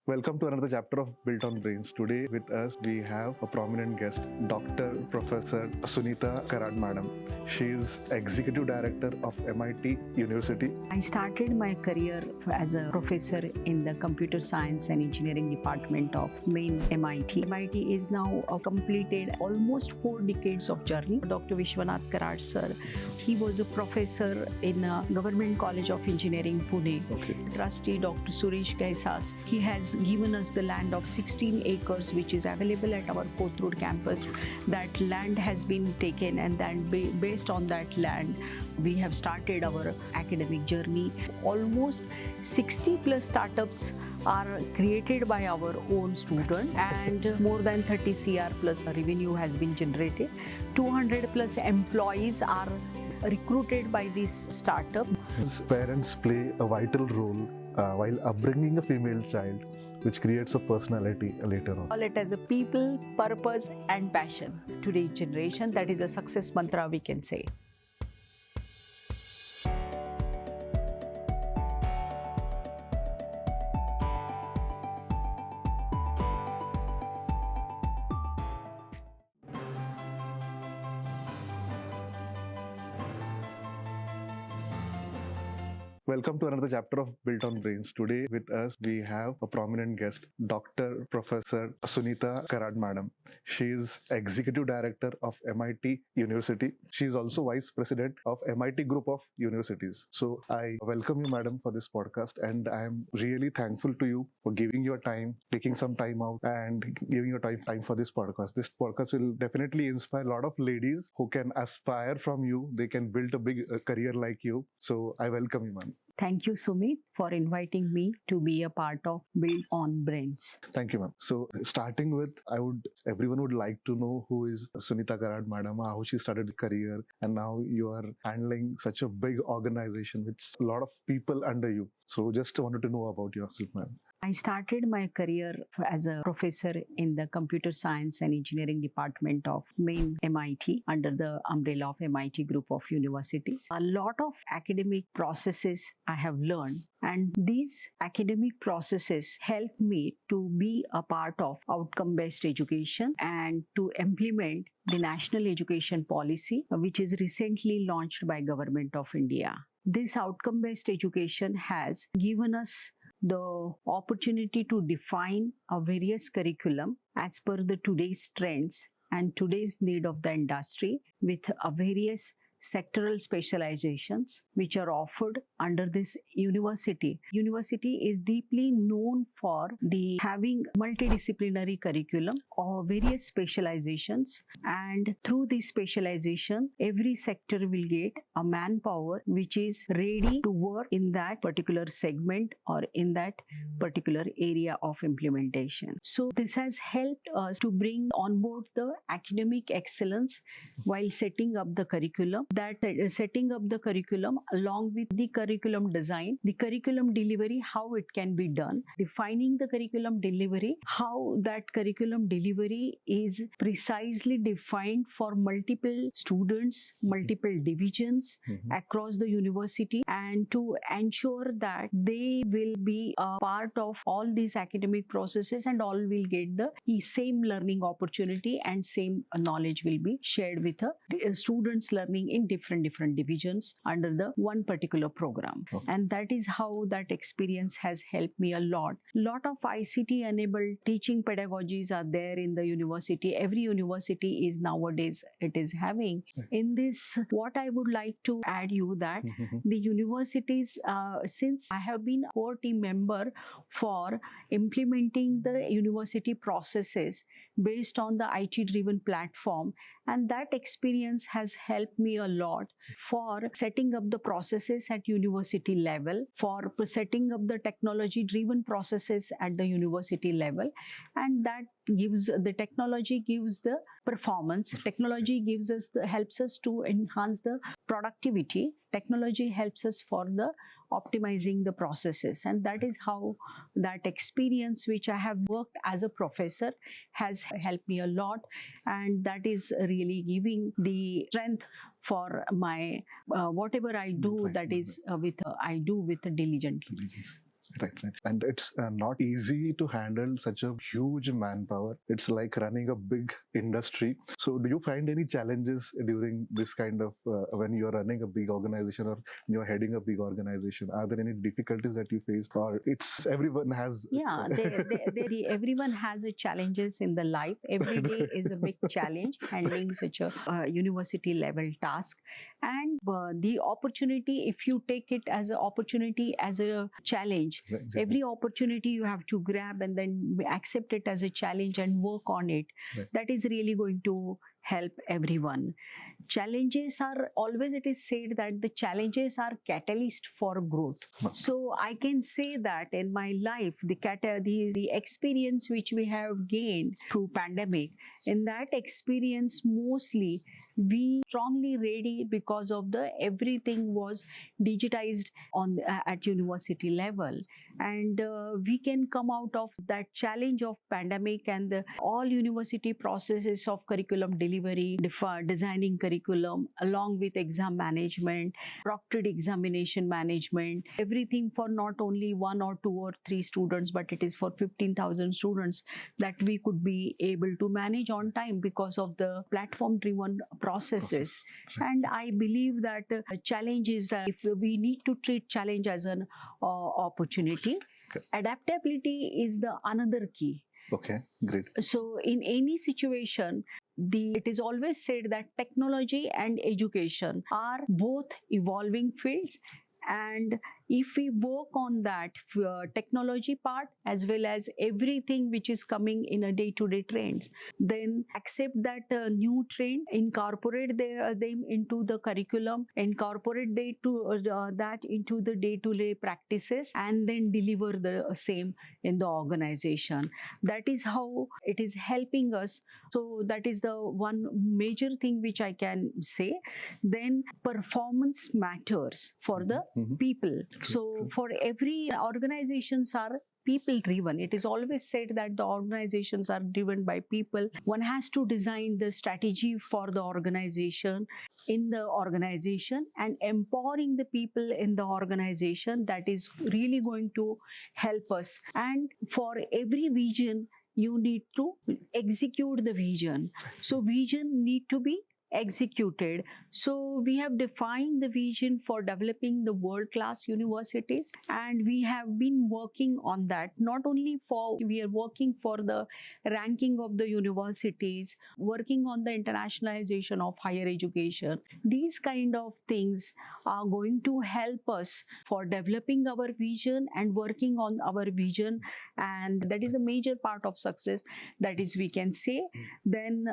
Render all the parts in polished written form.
Welcome to another chapter of Built on Brains. Today with us we have a prominent guest, Dr. Professor Sunita Karad Ma'am. She is Executive Director of MIT University. I started my career as a professor in the Computer Science and Engineering Department of main MIT. MIT is now completed almost 4 decades of journey. Dr. Sunita Karad sir, he was a professor in Government College of Engineering, Pune. Trustee Dr. Suresh Gaisas, he has given us the land of 16 acres which is available at our Kothur campus. That land has been taken, and then based on that land we have started our academic journey. Almost 60 plus startups are created by our own students, and more than 30 CR plus revenue has been generated. 200 plus employees are recruited by this startup. His parents play a vital role while upbringing a female child, which creates a personality later on. Call it as a people, purpose and passion. Today's generation, that is a success mantra we can say. Welcome to another chapter of Built on Brains. Today with us we have a prominent guest, Dr. Professor Sunita Karad Ma'am. She is Executive Director of MIT University. She is also Vice President of MIT Group of Universities. So I welcome you, Madam, for this podcast, and I am really thankful to you for giving your time, taking some time out and giving your time for this podcast. This podcast will definitely inspire a lot of ladies who can aspire from you. They can build a big career like you. So I welcome you, ma'am. Thank you, Sumit, for inviting me to be a part of Built on Brains. Thank you, ma'am. So starting with, everyone would like to know who is Sunita Karad Madam, how she started her career, and now you are handling such a big organization with a lot of people under you. So just wanted to know about yourself, ma'am. I started my career as a professor in the Computer Science and Engineering Department of main MIT under the umbrella of MIT Group of Universities. A lot of academic processes I have learned, and these academic processes help me to be a part of outcome-based education and to implement the National Education Policy, which is recently launched by Government of India. This outcome-based education has given us the opportunity to define a various curriculum as per the today's trends and today's need of the industry with a various sectoral specializations which are offered under this university. University is deeply known for the having multidisciplinary curriculum or various specializations, and through this specialization every sector will get a manpower which is ready to work in that particular segment or in that particular area of implementation. So this has helped us to bring on board the academic excellence while setting up the curriculum. That setting up the curriculum along with the curriculum design, the curriculum delivery, how it can be done, defining the curriculum delivery, how that curriculum delivery is precisely defined for multiple students, multiple divisions across the university, and to ensure that they will be a part of all these academic processes and all will get the same learning opportunity and same knowledge will be shared with the students learning in different divisions under the one particular program. And that is how that experience has helped me a lot. Lot of ICT enabled teaching pedagogies are there in the university. Every university is nowadays it is having. In this, what I would like to add you that the universities, since I have been a core team member for implementing the university processes based on the IT driven platform, and that experience has helped me a lot for setting up the processes at university level, for setting up the technology driven processes at the university level, and that gives the technology gives the performance, technology gives us helps us to enhance the productivity, technology helps us for the optimizing the processes, and that is how that experience which I have worked as a professor has helped me a lot, and that is really giving the strength for my whatever I do, that is I do with diligently. Right. And it's not easy to handle such a huge manpower. It's like running a big industry. So, do you find any challenges during this kind of when you're running a big organization or you're heading a big organization? Are there any difficulties that you face, or it's everyone has? Yeah, everyone has a challenges in the life. Every day is a big challenge handling such a university level task, and the opportunity, if you take it as an opportunity, as a challenge, every opportunity you have to grab and then accept it as a challenge and work on it. Right. That is really going to help everyone. Challenges are always, it is said that the challenges are catalyst for growth. So I can say that in my life, the experience which we have gained through pandemic, in that experience mostly we strongly ready because of the everything was digitized on at university level, and we can come out of that challenge of pandemic and the all university processes of curriculum delivery, designing curriculum along with exam management, proctored examination management, everything for not only one or two or three students, but it is for 15,000 students that we could be able to manage on time because of the platform driven processes. And I believe that challenge is, if we need to treat challenge as an opportunity, adaptability is the another key. Okay, great. So in any situation, it is always said that technology and education are both evolving fields, and if we work on that technology part as well as everything which is coming in a day-to-day trends, then accept that new trend, incorporate them into the curriculum, incorporate that into the day-to-day practices, and then deliver the same in the organization. That is how it is helping us. So that is the one major thing which I can say. Then performance matters for the people. So for every organizations are people driven. It is always said that the organizations are driven by people. One has to design the strategy for the organization in the organization, and empowering the people in the organization, that is really going to help us. And for every vision, you need to execute the vision. So vision need to be executed. So we have defined the vision for developing the world-class universities, and we have been working on that. Not only we are working for the ranking of the universities, working on the internationalization of higher education. These kind of things are going to help us for developing our vision and working on our vision, and that is a major part of success, that is we can say. Then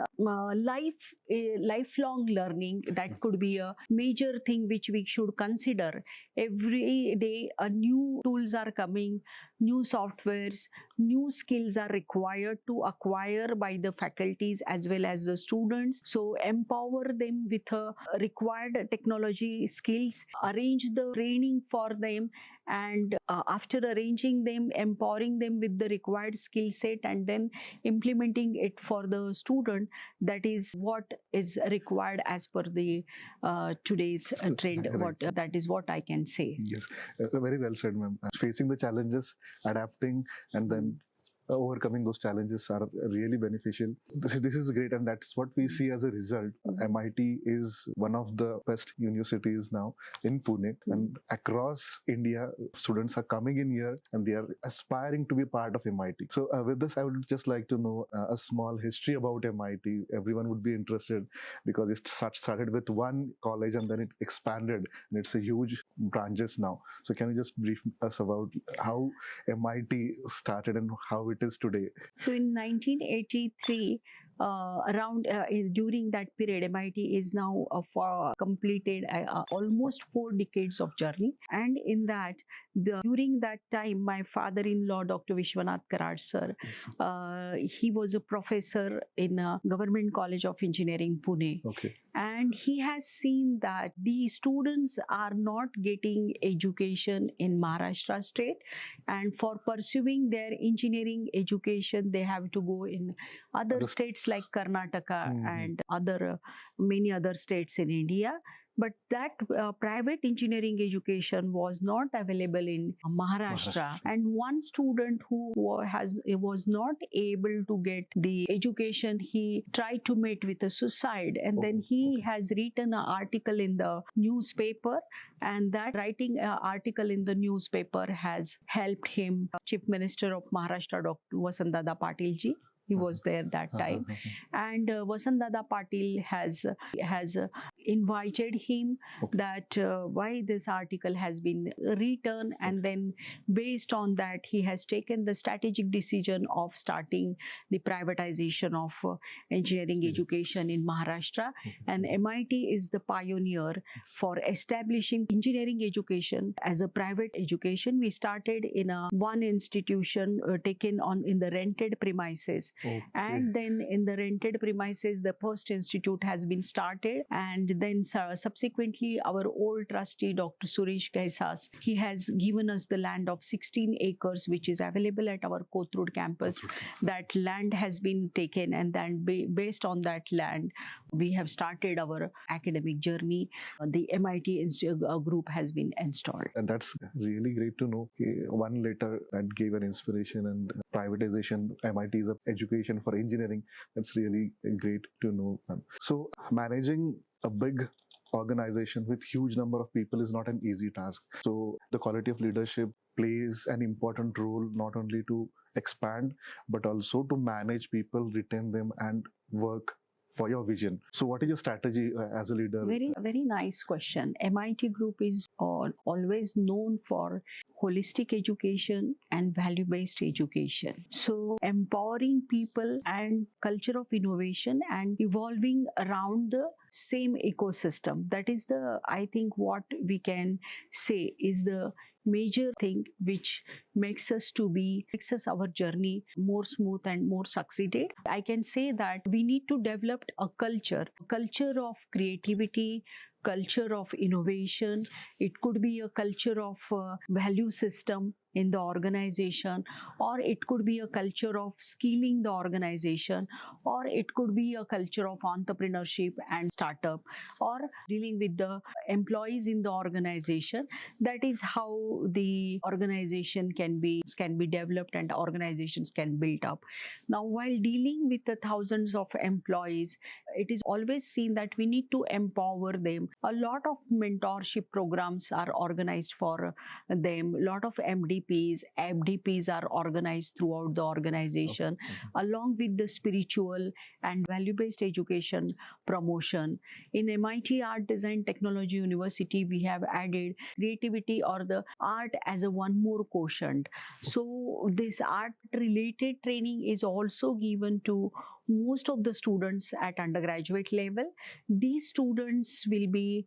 lifelong learning, that could be a major thing which we should consider. Every day new tools are coming, new softwares, new skills are required to acquire by the faculties as well as the students. So empower them with required technology skills, arrange the training for them, and after arranging them, empowering them with the required skill set, and then implementing it for the student. That is what is required as per the today's trend. That is what I can say. Yes, very well said, ma'am. Facing the challenges, adapting, and then overcoming those challenges are really beneficial. This is great, and that's what we see as a result. MIT is one of the best universities now in Pune, and across India, students are coming in here and they are aspiring to be part of MIT. So with this, I would just like to know a small history about MIT. Everyone would be interested because it started with one college and then it expanded, and it's a huge branches now. So can you just brief us about how MIT started and how it is today? So in 1983, during that period, MIT is now completed almost 4 decades of journey, and in that during that time, my father-in-law, Dr. Vishwanath Karad sir, he was a professor in Government College of Engineering, Pune. Okay. And he has seen that the students are not getting education in Maharashtra state, and for pursuing their engineering education, they have to go in other states like Karnataka and many other states in India. but that private engineering education was not available in Maharashtra. And one student who was not able to get the education, he tried to meet with a suicide, and then he has written an article in the newspaper, and that writing article in the newspaper has helped him. Chief Minister of Maharashtra, Dr. Vasantdada Patil ji, he was there that time, and Vasantdada Patil has invited him that why this article has been written, and then based on that he has taken the strategic decision of starting the privatization of engineering education in Maharashtra. And MIT is the pioneer for establishing engineering education as a private education. We started in a one institution taken on in the rented premises. And then in the rented premises, the first institute has been started, and then subsequently our old trustee, Dr. Suresh Gaisas, he has given us the land of 16 acres, which is available at our Kothurud campus. That land has been taken, and then based on that land, we have started our academic journey. The MIT group has been installed. And that's really great to know. One letter that gave an inspiration, and privatization, MIT is a education for engineering. That's really great to know. So managing a big organization with huge number of people is not an easy task. So the quality of leadership plays an important role, not only to expand, but also to manage people, retain them, and work for your vision. So what is your strategy as a leader? Very nice question. MIT group is always known for holistic education and value-based education. So empowering people and culture of innovation and evolving around the same ecosystem. That is I think what we can say is the major thing which makes our journey more smooth and more succeeded. I can say that we need to develop a culture of creativity, culture of innovation. It could be a culture of value system in the organization, or it could be a culture of skilling the organization, or it could be a culture of entrepreneurship and startup, or dealing with the employees in the organization. That is how the organization can be developed and organizations can build up. Now, while dealing with the thousands of employees, it is always seen that we need to empower them. A lot of mentorship programs are organized for them. A lot of MDPs, FDPs are organized throughout the organization, along with the spiritual and value-based education promotion. In MIT Art Design Technology University, we have added creativity or the art as a one more quotient. So this art-related training is also given to most of the students at undergraduate level. These students will be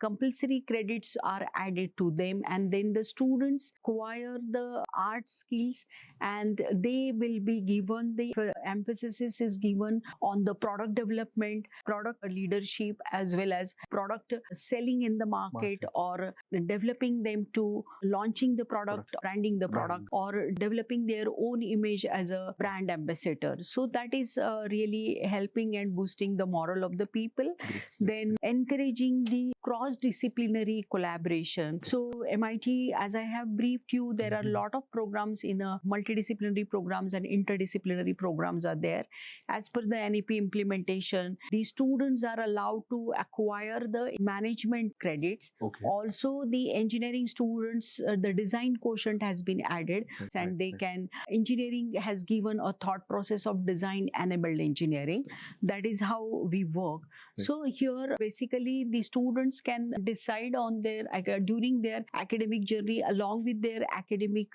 compulsory credits are added to them, and then the students acquire the art skills, and they will be given the emphasis is given on the product development, product leadership, as well as product selling in the market, or developing them to launching the product, branding the product, or developing their own image as a brand ambassador. So that is really helping and boosting the morale of the people. Then encouraging the cross-disciplinary collaboration. So MIT, as I have briefed you, there are a lot of programs in multidisciplinary programs and interdisciplinary programs are there. As per the NEP implementation, the students are allowed to acquire the management credits. Also, the engineering students, the design quotient has been added, and they can, engineering has given a thought process of design enabled engineering. That is how we work. So here, basically, the students can decide on their during their academic journey, along with their academic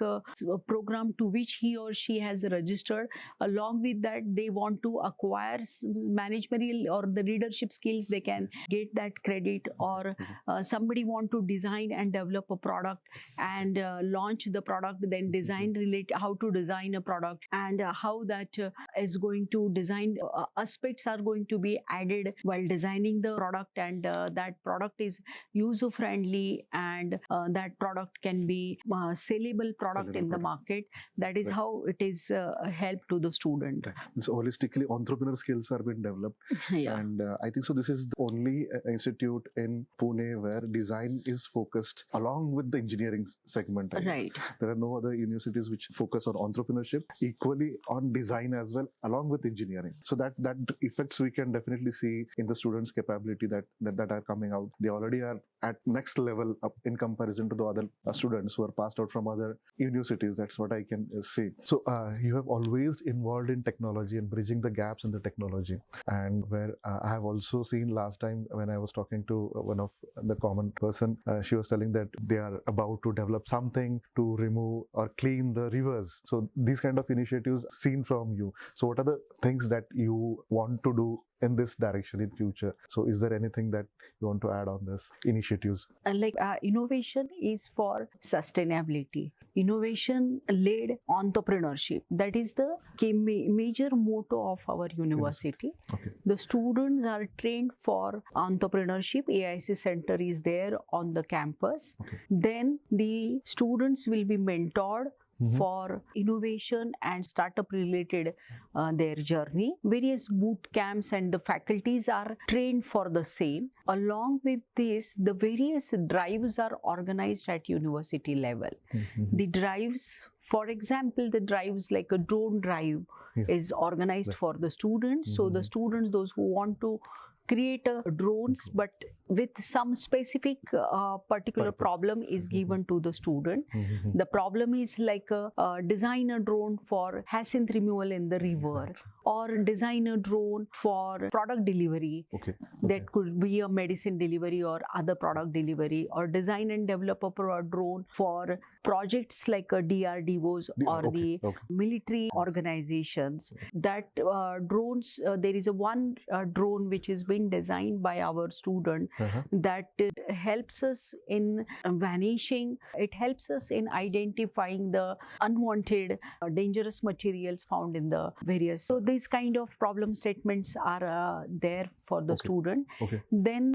program to which he or she has registered. Along with that, they want to acquire managerial or the leadership skills, they can get that credit. Or somebody want to design and develop a product and launch the product, then design how to design a product, and how that is going to design aspects are going to be added while designing the product, and that product product is user friendly and that product can be sellable product Sellable in the product. market. That is Right. how it is a help to the student. Right. So holistically, entrepreneur skills are being developed, Yeah. and I think so. This is the only institute in Pune where design is focused along with the engineering segment. I guess. Right. There are no other universities which focus on entrepreneurship equally on design as well, along with engineering. So that effects we can definitely see in the students' capability that are coming out. They already are at next level up in comparison to the other students who are passed out from other universities. That's what I can say. So you have always involved in technology and bridging the gaps in the technology, and where I have also seen last time when I was talking to one of the common person, she was telling that they are about to develop something to remove or clean the rivers. So these kind of initiatives seen from you. So what are the things that you want to do in this direction in future? So is there anything that you want to add on this initiatives? Innovation is for sustainability. Innovation led entrepreneurship. That is the major motto of our university. Okay. The students are trained for entrepreneurship. AIC center is there on the campus. Okay. Then the students will be mentored for innovation and startup related their journey. Various boot camps and the faculties are trained for the same. Along with this, the various drives are organized at university level. The drives, for example, the drives like a drone drive is organized for the students. So the students, those who want to create drones but with some specific particular problem is given to the student. The problem is like design a drone for hyacinth removal in the river, or design a drone for product delivery. That could be a medicine delivery or other product delivery, or design and develop a drone for projects like DRDOs or the military organizations. That drones, there is one drone which is being designed by our student that helps us in vanishing. It helps us in identifying the unwanted dangerous materials found in the various. So these kind of problem statements are there for the student. Then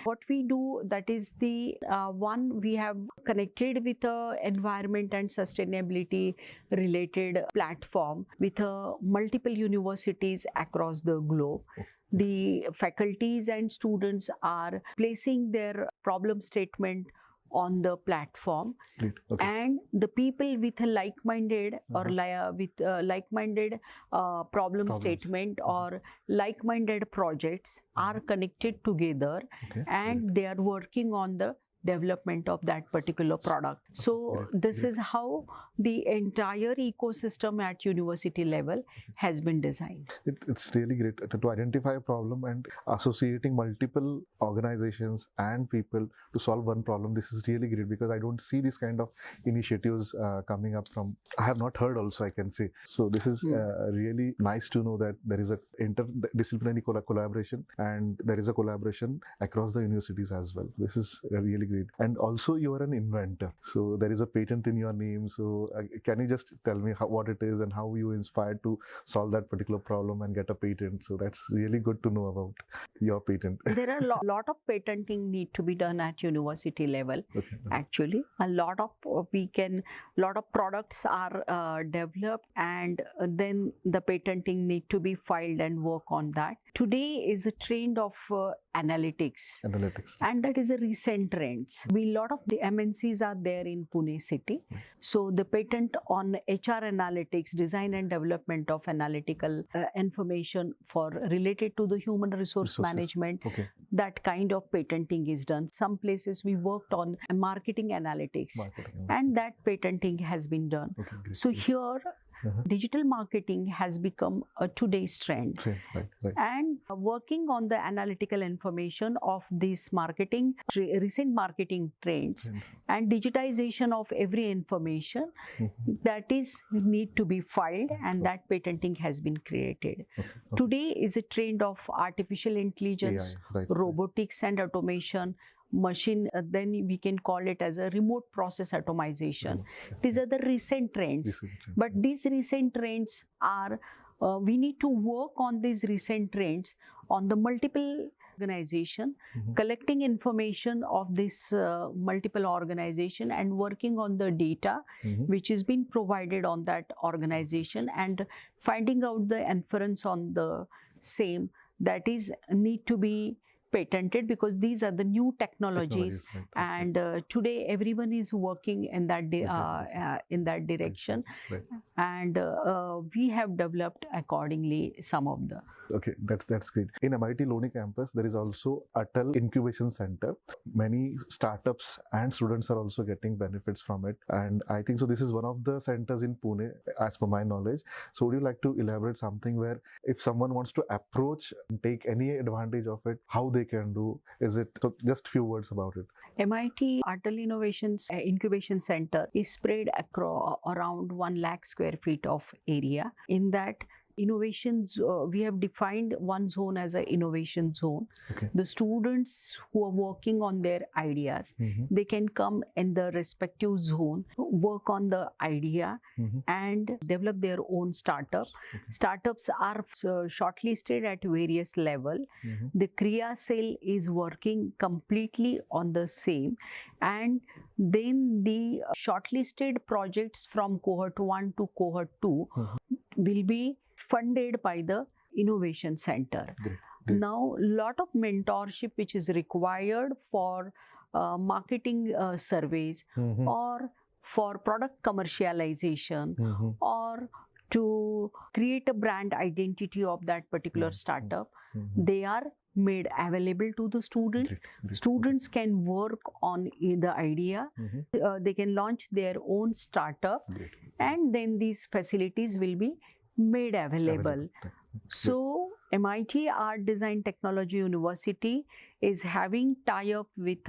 what we do, that is the one we have connected with environment and sustainability related platform with multiple universities across the globe. The faculties and students are placing their problem statement on the platform, and the people with a like-minded or with like-minded problem statement or like-minded projects are connected together, and they are working on the development of that particular product. So this is how the entire ecosystem at university level has been designed. It's really great to identify a problem and associating multiple organizations and people to solve one problem. This is really great because I don't see this kind of initiatives coming up from, I have not heard also, I can say. So this is really nice to know that there is a interdisciplinary collaboration, and there is a collaboration across the universities as well. This is really great. And also you are an inventor, so there is a patent in your name. So can you just tell me what it is and how you inspired to solve that particular problem and get a patent? So that's really good to know about your patent. There are a lot of patenting need to be done at university level. Actually, a lot of products are developed, and then the patenting need to be filed and work on that. Today is a trend of analytics, and that is a recent trend. A lot of the MNCs are there in Pune city. So the patent on HR analytics, design and development of analytical information for related to the human resource management, that kind of patenting is done. Some places we worked on marketing analytics, and that patenting has been done. So here digital marketing has become a today's trend. And working on the analytical information of these marketing, recent marketing trends and digitization of every information, that is need to be filed, and that patenting has been created. Today is a trend of artificial intelligence, robotics and automation, machine, then we can call it as a remote process automation. These are the recent trends. But these recent trends are, we need to work on these recent trends on the multiple organization, Mhm. collecting information of this multiple organization and working on the data Mhm. which is being provided on that organization and finding out the inference on the same that is need to be patented, because these are the new technologies, Right. and today everyone is working in that in that direction, Right. and we have developed accordingly some of the. Okay, that's great. In MIT Loni campus, there is also Atal Incubation Center. Many startups and students are also getting benefits from it, and I think so. This is one of the centers in Pune, as per my knowledge. So, would you like to elaborate something where, if someone wants to approach and take any advantage of it, how they can do? Is it so? Just few words about it. MIT Atal Innovations Incubation Center is spread across around 1 lakh square feet of area. In that innovations, we have defined one zone as an innovation zone. Okay. The students who are working on their ideas, Mhm. they can come in the respective zone, work on the idea, Mhm. and develop their own startup. Okay. Startups are shortlisted at various level. Mhm. The Kriya cell is working completely on the same, and then the shortlisted projects from cohort 1 to cohort 2 Mhm. will be funded by the innovation center. Great. Now, lot of mentorship which is required for marketing surveys, Mhm. or for product commercialization, Mhm. or to create a brand identity of that particular startup, Mhm. they are made available to the student. Great. Students can work on the idea, Mhm. they can launch their own startup, Great. and then these facilities will be made available. Right. So MIT Art Design Technology University is having tie-up with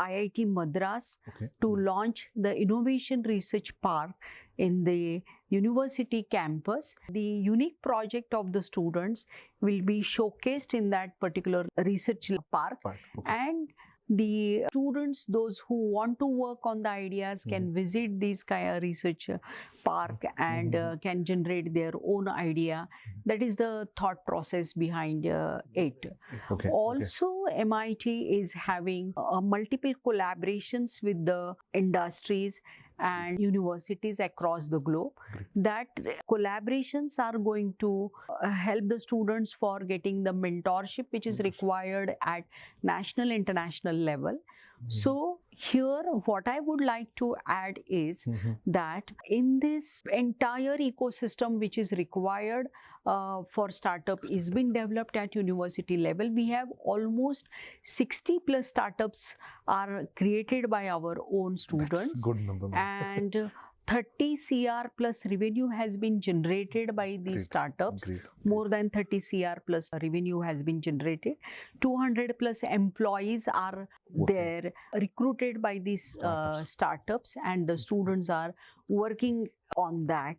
IIT Madras Okay. to launch the Innovation Research Park in the university campus. The unique project of the students will be showcased in that particular research park, Part. Okay. and the students, those who want to work on the ideas, can visit this kind of research park and can generate their own idea. That is the thought process behind it. Okay. Also, MIT is having multiple collaborations with the industries and universities across the globe. That collaborations are going to help the students for getting the mentorship which is required at national, international level. So here what I would like to add is that in this entire ecosystem which is required for startup is being developed at university level, we have almost 60 plus startups are created by our own students. That's good number, ma'am. And 30 CR plus revenue has been generated by these startups. Great. More than 30 CR plus revenue has been generated. 200 plus employees are there recruited by these startups, and the students are working on that.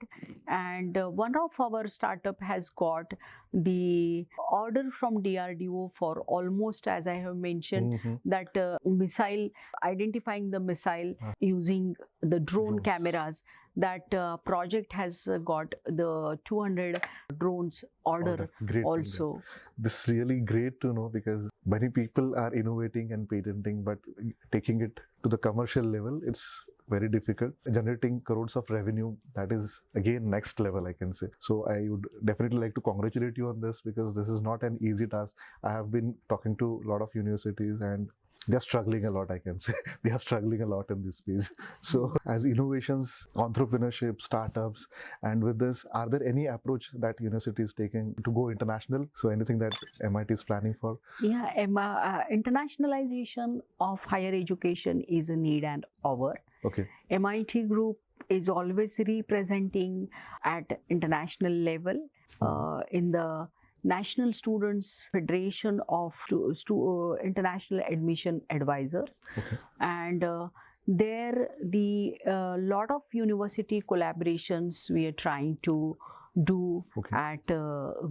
And one of our startup has got the order from DRDO for almost, as I have mentioned, that missile, identifying the missile using the drone cameras. That project has got the 200 drones order Great. also. This is really great to know, because many people are innovating and patenting, but taking it to the commercial level, it's very difficult. Generating crores of revenue, that is again next level, I can say. So I would definitely like to congratulate you on this, because this is not an easy task. I have been talking to a lot of universities, and they're struggling a lot, I can say. They are struggling a lot in this space. So as innovations, entrepreneurship, startups, and with this, are there any approach that university is taking to go international? So anything that MIT is planning for? Yeah, internationalization of higher education is a need and hour. Okay. MIT group is always representing at international level in the National Students Federation of International Admission Advisors. Okay. And there the lot of university collaborations we are trying to do at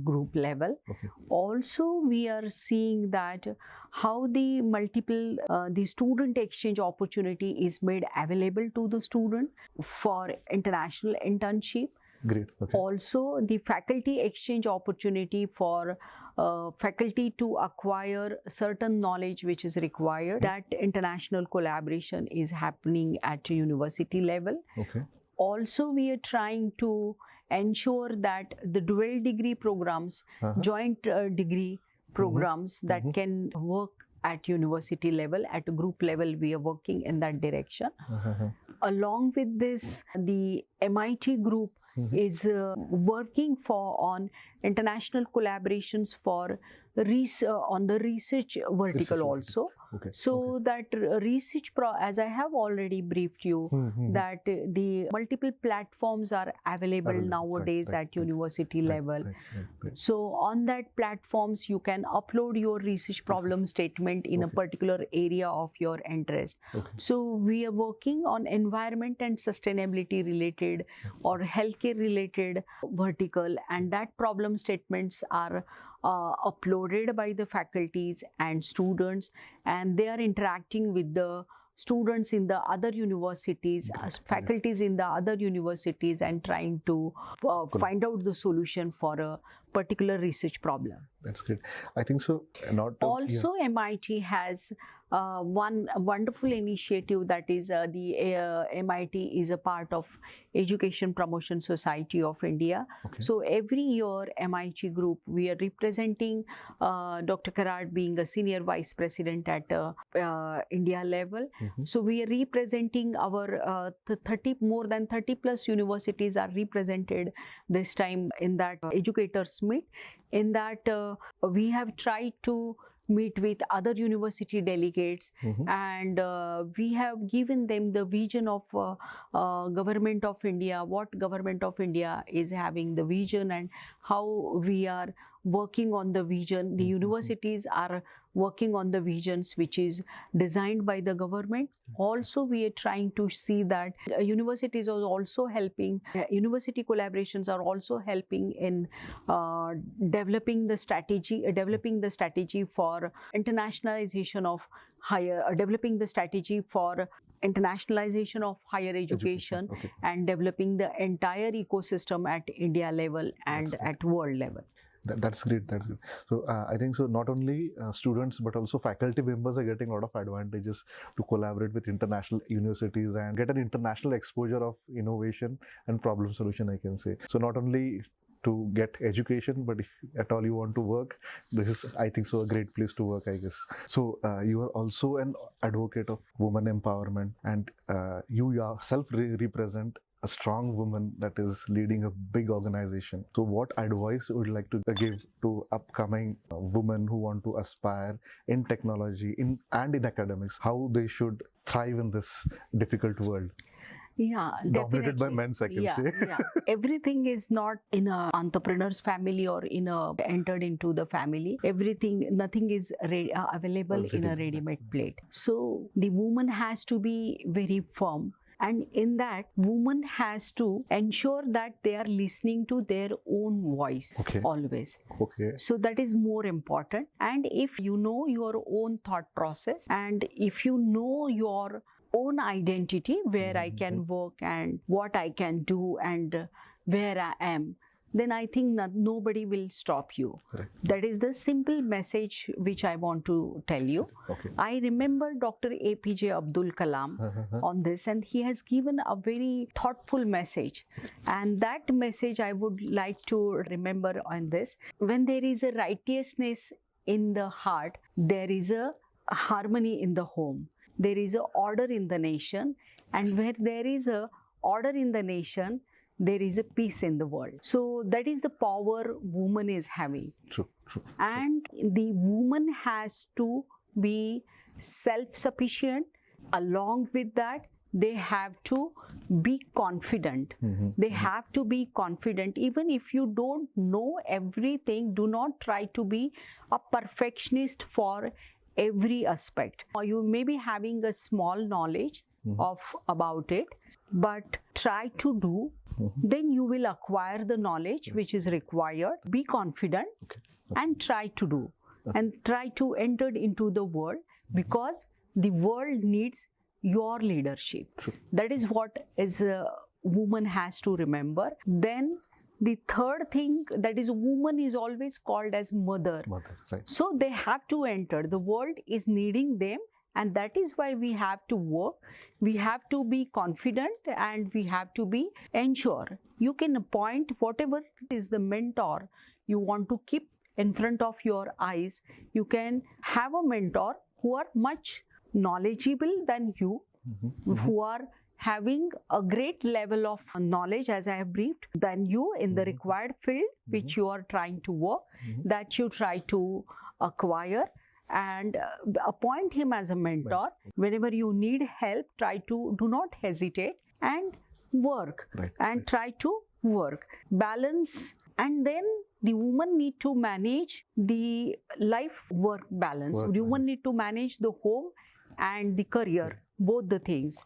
group level. Also, we are seeing that how the multiple the student exchange opportunity is made available to the student for international internship. Great. Okay. Also, the faculty exchange opportunity for faculty to acquire certain knowledge which is required. That international collaboration is happening at university level. Okay. Also, we are trying to ensure that the dual degree programs, joint degree programs that can work at university level, at a group level, we are working in that direction. Along with this, the MIT group is working on international collaborations for on the research vertical also. Okay. So that research, as I have already briefed you, that the multiple platforms are available nowadays at university level. So on that platforms, you can upload your research problem statement in a particular area of your interest. So we are working on environment and sustainability related or healthcare related vertical, and that problem statements are uploaded by the faculties and students, and they are interacting with the students in the other universities, faculties in the other universities, and trying to find out the solution for a particular research problem. That's great. I think so. Also, MIT has one wonderful initiative, that is the MIT is a part of Education Promotion Society of India. So every year MIT group, we are representing Dr. Karad being a senior vice president at India level. So we are representing our more than 30 plus universities are represented this time in that educators meet. In that we have tried to meet with other university delegates, and we have given them the vision of Government of India, what Government of India is having the vision, and how we are working on the vision. The universities are working on the visions which is designed by the government. Also, we are trying to see that universities are also helping, university collaborations are also helping in developing the strategy for internationalization of developing the strategy for internationalization of higher education. And developing the entire ecosystem at India level and at world level. That's great. That's good. So I think so. Not only students but also faculty members are getting a lot of advantages to collaborate with international universities and get an international exposure of innovation and problem solution, I can say. So not only to get education, but if at all you want to work, this is, I think so, a great place to work, I guess. So you are also an advocate of women empowerment, and you yourself represent a strong woman that is leading a big organization. So what advice would you like to give to upcoming women who want to aspire in technology and in academics, how they should thrive in this difficult world? Yeah, dominated by men, I can say. Everything is not in a entrepreneur's family or entered into the family. Nothing is available in a ready-made plate. So the woman has to be very firm. And in that, woman has to ensure that they are listening to their own voice always. So that is more important. And if you know your own thought process, and if you know your own identity, where I can work and what I can do and where I am, then I think nobody will stop you. That is the simple message which I want to tell you. I remember Dr. APJ Abdul Kalam on this, and he has given a very thoughtful message. And that message I would like to remember on this. When there is a righteousness in the heart, there is a harmony in the home. There is a order in the nation, and where there is a order in the nation, there is a peace in the world. So that is the power woman is having. True. And the woman has to be self-sufficient. Along with that, they have to be confident. They have to be confident. Even if you don't know everything, do not try to be a perfectionist for every aspect. Or you may be having a small knowledge about it, but try to do. Then you will acquire the knowledge which is required. Be confident and try to do. And try to enter into the world, because the world needs your leadership. That is what a woman has to remember. Then The third thing, that is, woman is always called as mother. Mother, right. So they have to enter. The world is needing them, and that is why we have to work. We have to be confident, and we have to be ensure. You can appoint whatever is the mentor you want to keep in front of your eyes. You can have a mentor who are much knowledgeable than you, who are having a great level of knowledge, as I have briefed, than you in the required field which you are trying to work, that you try to acquire, and appoint him as a mentor. Whenever you need help, do not hesitate and work, and try to work. Balance, and then the woman need to manage the life-work balance. The woman need to manage the home and the career, both the things.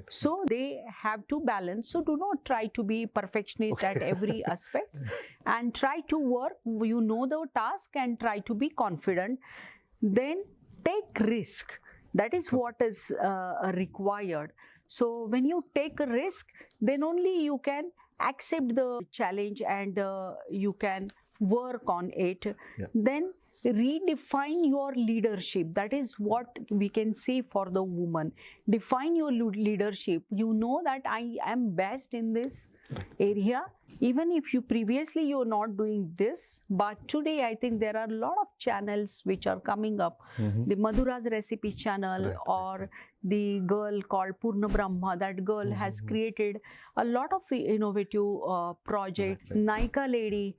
So they have to balance. So do not try to be perfectionist at every aspect, and try to work. You know the task, and try to be confident. Then take risk. That is what is required. So when you take a risk, then only you can accept the challenge, and you can work on it. Then redefine your leadership. That is what we can say for the woman. Define your leadership. You know that I am best in this area, even if you're not doing this. But today I think there are a lot of channels which are coming up. The Madhura's recipe channel, or the girl called Purna Brahma, that girl has created a lot of innovative projects. Naika lady,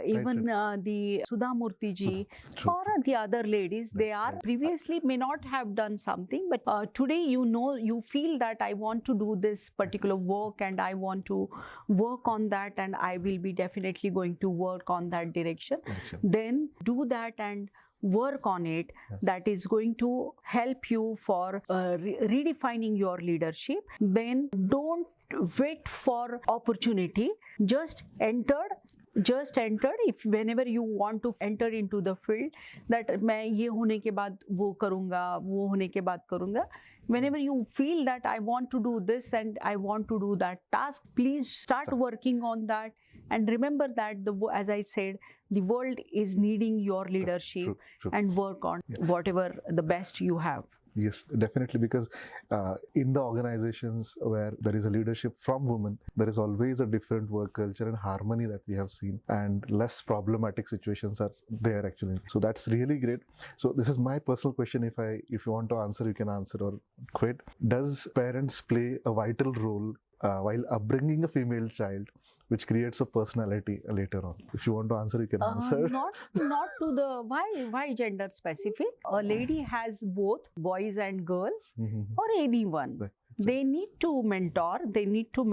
even the Sudha Murthy ji, or the other ladies, they are previously may not have done something, but today you feel that I want to do this particular work, and I want to work on that, and I will be definitely going to work on that direction. Then do that and work on it. That is going to help you for redefining your leadership. Then don't wait for opportunity. Just enter. If whenever you want to enter into the field, that मैं ये होने के बाद वो करूँगा, वो होने के बाद करूँगा. Whenever you feel that I want to do this and I want to do that task, please start working on that. And remember that, as I said, the world is needing your leadership, and work on whatever the best you have. Yes, definitely, because in the organizations where there is a leadership from women, there is always a different work culture and harmony that we have seen, and less problematic situations are there actually. So that's really great. So this is my personal question. If you want to answer, you can answer or quit. Does parents play a vital role while upbringing a female child, which creates a personality later on? If you want to answer, you can answer. Not to the why gender specific. A lady has both boys and girls, or anyone. They need to mentor. They need to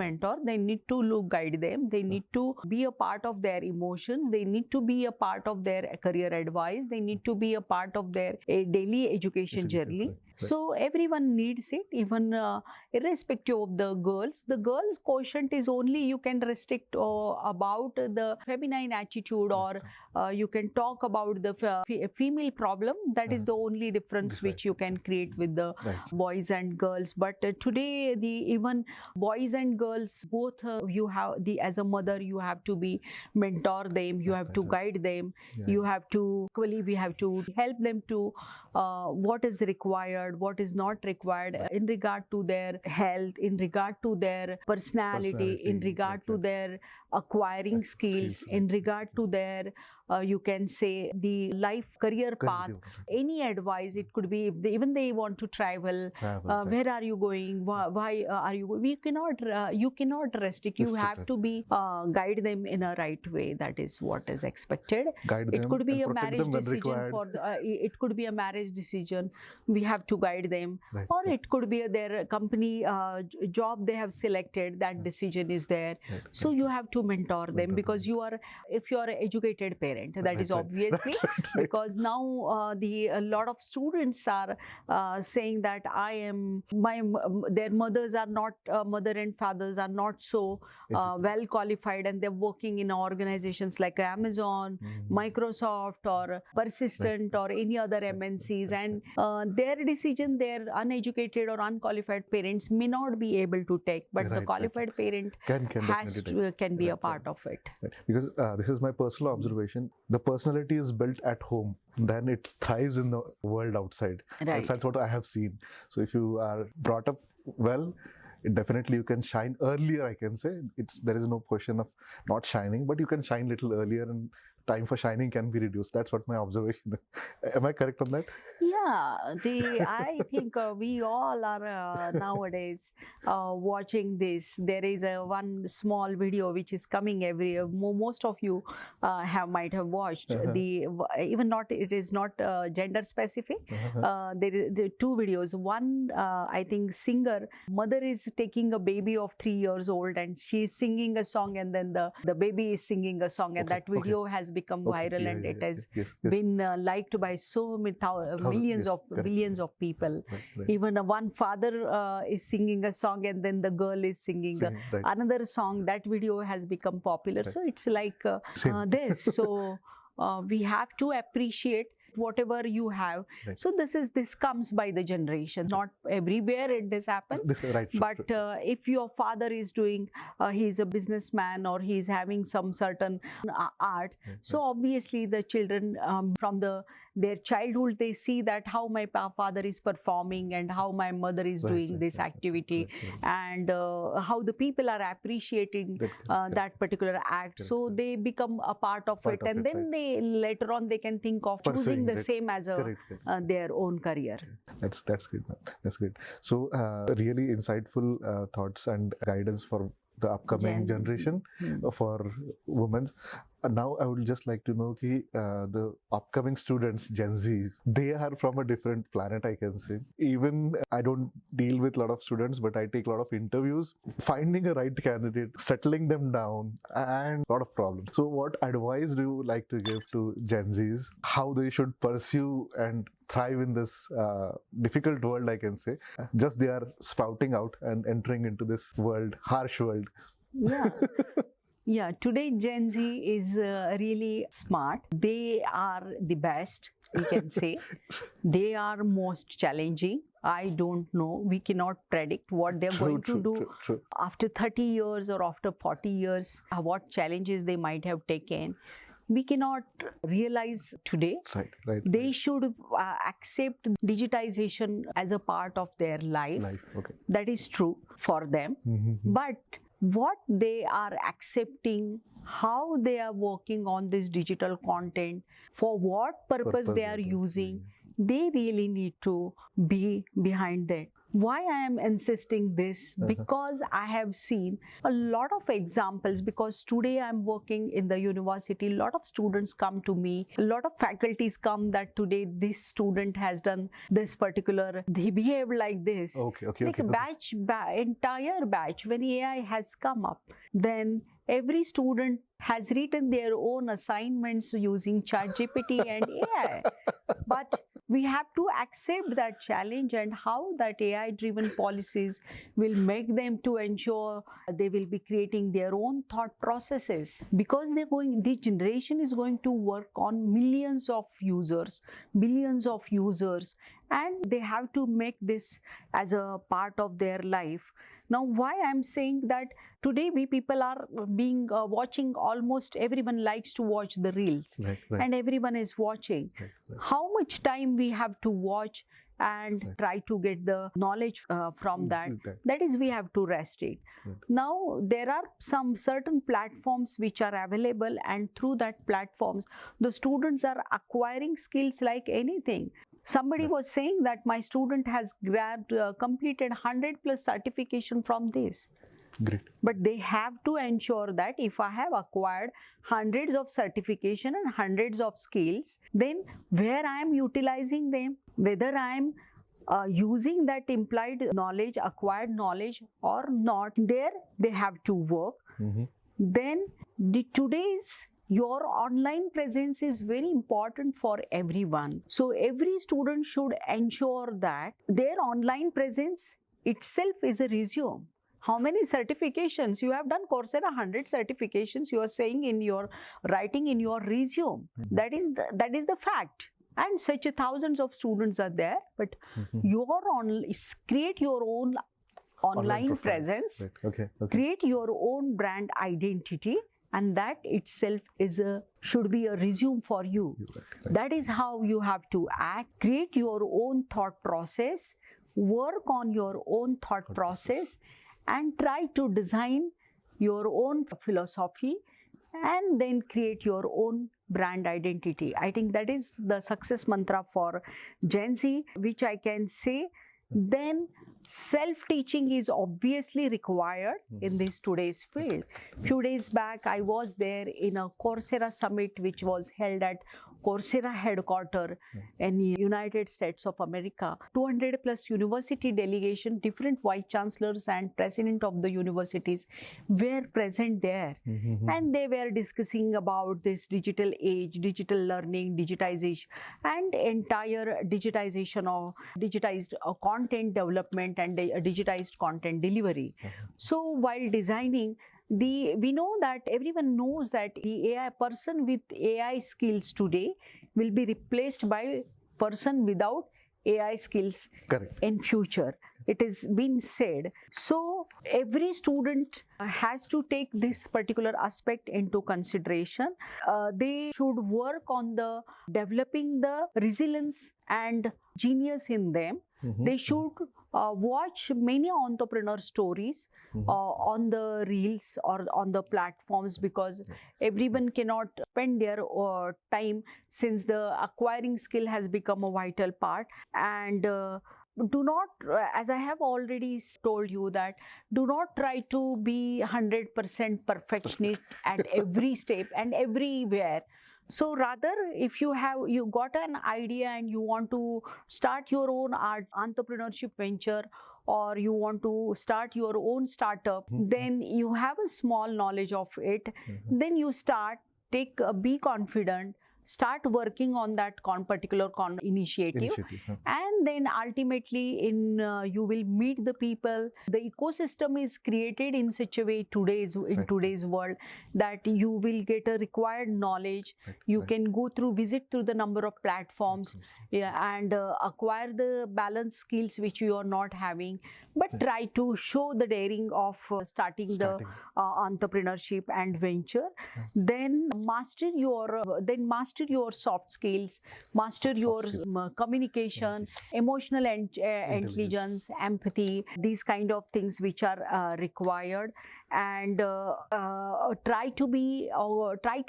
guide them. They need to be a part of their emotions. They need to be a part of their career advice. They need to be a part of their daily education journey. So everyone needs it, even irrespective of the girls. The girls' quotient is only you can restrict about the feminine attitude, or you can talk about the female problem. That is the only difference which you can create with the boys and girls. But today, even boys and girls, both you have as a mother, you have to be mentor them. You have to guide them. You have to we have to help them to what is required, what is not required in regard to their health, in regard to their personality, in regard to their acquiring skills, in regard to their you can say the life career path. Any advice, it could be if even they want to travel, where are you going, why are you going? You cannot restrict. You have to be guide them in a right way. That is what is expected. It could be a marriage decision it could be a marriage decision. We have to guide them, or it could be their company job they have selected. That decision is there. So you have to mentor them, because if you are an educated parent, that is obviously because now a lot of students are saying that their mothers are not mother and fathers are not so well qualified, and they're working in organizations like Amazon, Microsoft, or Persistent, or any other MNCs, and their decision their uneducated or unqualified parents may not be able to take, but the qualified parent can be a part of it. Right. Because this is my personal observation. The personality is built at home, then it thrives in the world outside. Right. That's what I have seen. So if you are brought up well, definitely you can shine earlier, I can say. There is no question of not shining, but you can shine little earlier, and time for shining can be reduced. That's what my observation is. Am I correct on that? Yeah, I think we all are nowadays watching this. There is one small video which is coming every year. Most of you might have watched even not. It is not gender specific. There are two videos. One, I think, singer mother is taking a baby of 3 years old and she is singing a song, and then the baby is singing a song, and that video has become viral, and it has been liked by so many millions of billions of people. Right. Even one father is singing a song, and then the girl is singing another song. That video has become popular. So it's like this. So we have to appreciate whatever you have. So this comes by the generation. Not everywhere this happens. But if your father is doing, he's a businessman or he's having some certain art, so obviously the children from their childhood, they see that how my father is performing and how my mother is doing this activity, and how the people are appreciating that particular act. So they become a part of it, and then they later on they can think of choosing the same as their own career. That's good. That's good. So really insightful thoughts and guidance for the upcoming generation for women. Now I would just like to know the upcoming students, Gen Zs, they are from a different planet, I can say. Even I don't deal with a lot of students, but I take a lot of interviews. Finding a right candidate, settling them down, and a lot of problems. So what advice do you like to give to Gen Zs? How they should pursue and thrive in this difficult world, I can say. Just they are spouting out and entering into this world, harsh world. Yeah. Yeah, today Gen Z is really smart. They are the best, we can say. They are most challenging. I don't know. We cannot predict what they're going to do after 30 years or after 40 years, what challenges they might have taken. We cannot realize today. They should accept digitization as a part of their life. That is true for them. But what they are accepting, how they are working on this digital content, for what purpose they are using, they really need to be behind that. Why I am insisting this? Because I have seen a lot of examples, because today I'm working in the university, a lot of students come to me, a lot of faculties come that today this student has done this particular, he behaved like this. Entire batch, when AI has come up, then every student has written their own assignments using ChatGPT and AI. But we have to accept that challenge, and how that AI-driven policies will make them to ensure they will be creating their own thought processes, because this generation is going to work on millions of users, billions of users, and they have to make this as a part of their life. Now, why I'm saying that today we people are being watching, almost everyone likes to watch the reels, and everyone is watching. How much time we have to watch and try to get the knowledge from that? That is, we have to rest it. Now, there are some certain platforms which are available, and through that platforms, the students are acquiring skills like anything. Somebody was saying that my student has completed 100+ certification from this. Great. But they have to ensure that if I have acquired hundreds of certification and hundreds of skills, then where I am utilizing them, whether I am using that implied knowledge, acquired knowledge or not, there they have to work. Then your online presence is very important for everyone. So every student should ensure that their online presence itself is a resume. How many certifications you have done? Coursera, 100 certifications you are saying in your writing in your resume. That is the fact. And such thousands of students are there, but create your own online profile. presence, Right. Okay. create your own brand identity, and that itself should be a resume for you. Right. That is how you have to act. Create your own thought process, work on your own thought process, and try to design your own philosophy, and then create your own brand identity. I think that is the success mantra for Gen Z, which I can say. Then self-teaching is obviously required in this today's field. Few days back, I was there in a Coursera summit, which was held at Coursera headquarters in United States of America. 200 plus university delegation, different vice chancellors and president of the universities were present there. And they were discussing about this digital age, digital learning, digitization, and entire digitization of digitized content development and digitized content delivery. So while designing, we know that everyone knows that the AI person with AI skills today will be replaced by person without AI skills. Correct. In future. It is been said. So every student has to take this particular aspect into consideration. They should work on the developing the resilience and genius in them. They should watch many entrepreneur stories on the reels or on the platforms, because everyone cannot spend their time, since the acquiring skill has become a vital part. And do not, as I have already told you, that do not try to be 100% perfectionist at every step and everywhere. So rather, if you got an idea and you want to start your own entrepreneurship venture, or you want to start your own startup, then you have a small knowledge of it. Then you start, be confident, start working on that particular initiative. And then ultimately you will meet the people. The ecosystem is created in such a way today's world that you will get a required knowledge. You can visit through the number of platforms, and acquire the balanced skills which you are not having, but try to show the daring of starting the entrepreneurship and venture. Then master your soft skills, master your communication, emotional intelligence, empathy, these kind of things which are required. And try to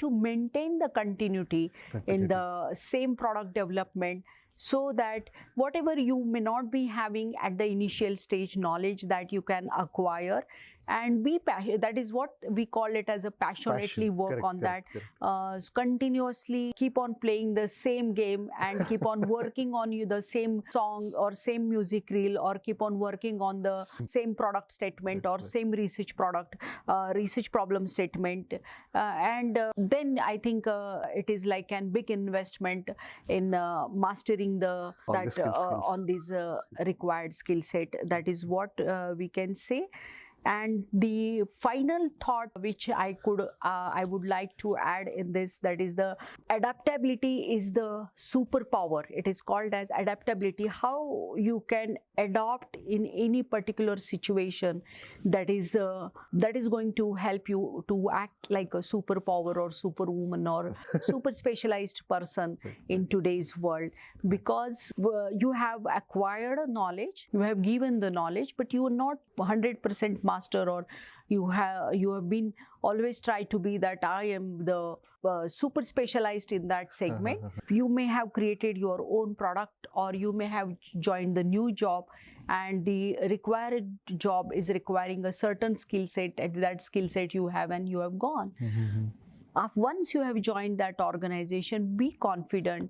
maintain the continuity in the same product development, so that whatever you may not be having at the initial stage knowledge, that you can acquire and be passionate. That is what we call it as a passionately work on that. Continuously keep on playing the same game and keep on working on the same song or same music reel, or keep on working on the same product statement or same research problem statement. And then I think it is like a big investment in mastering on this required skill set. That is what we can say. And the final thought which I would like to add in this, that is the adaptability is the superpower. It is called as adaptability. How you can adapt in any particular situation, that is going to help you to act like a superpower or superwoman or super specialized person in today's world, because you have acquired a knowledge, you have given the knowledge, but you are not 100% master, or you have been always try to be that I am the super specialized in that segment. You may have created your own product, or you may have joined the new job, and the required job is requiring a certain skill set, and that skill set you have, and you have gone. Once you have joined that organization, be confident,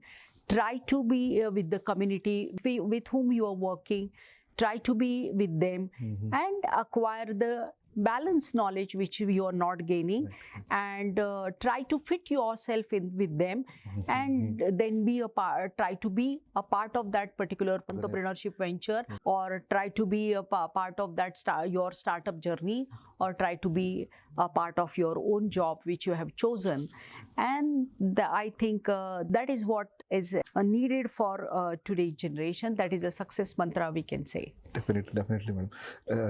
try to be with the community with whom you are working. Try to be with them and acquire the balance knowledge which you are not gaining, Right. and try to fit yourself in with them, and then be a part, try to be a part of that particular entrepreneurship venture, or try to be a part of that your startup journey, or try to be a part of your own job which you have chosen. And I think that is what is needed for today's generation. That is a success mantra, we can say. Definitely, madam.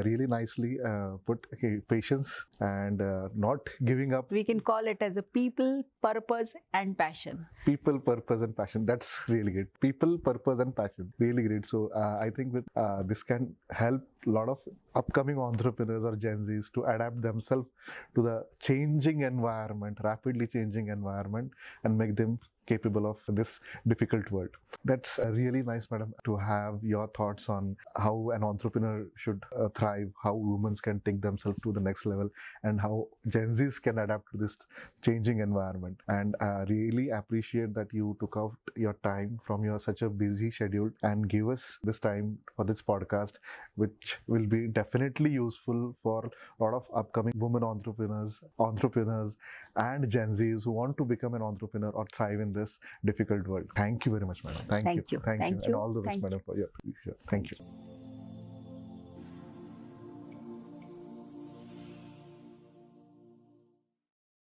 Really nicely put. Okay, patience and not giving up. We can call it as a people, purpose, and passion. People, purpose, and passion. That's really great. People, purpose, and passion. Really great. So I think with this can help a lot of upcoming entrepreneurs or Gen Zs to adapt themselves to the changing environment, rapidly changing environment, and make them capable of this difficult world. That's really nice, madam, to have your thoughts on how an entrepreneur should thrive, how women can take themselves to the next level, and how Gen Zs can adapt to this changing environment. And I really appreciate that you took out your time from your such a busy schedule and give us this time for this podcast, which will be definitely useful for a lot of upcoming women entrepreneurs, and Gen Zs who want to become an entrepreneur or thrive in this difficult world. Thank you very much, madam. Thank you. Thank you. And all the best, madam, for your future. Thank you.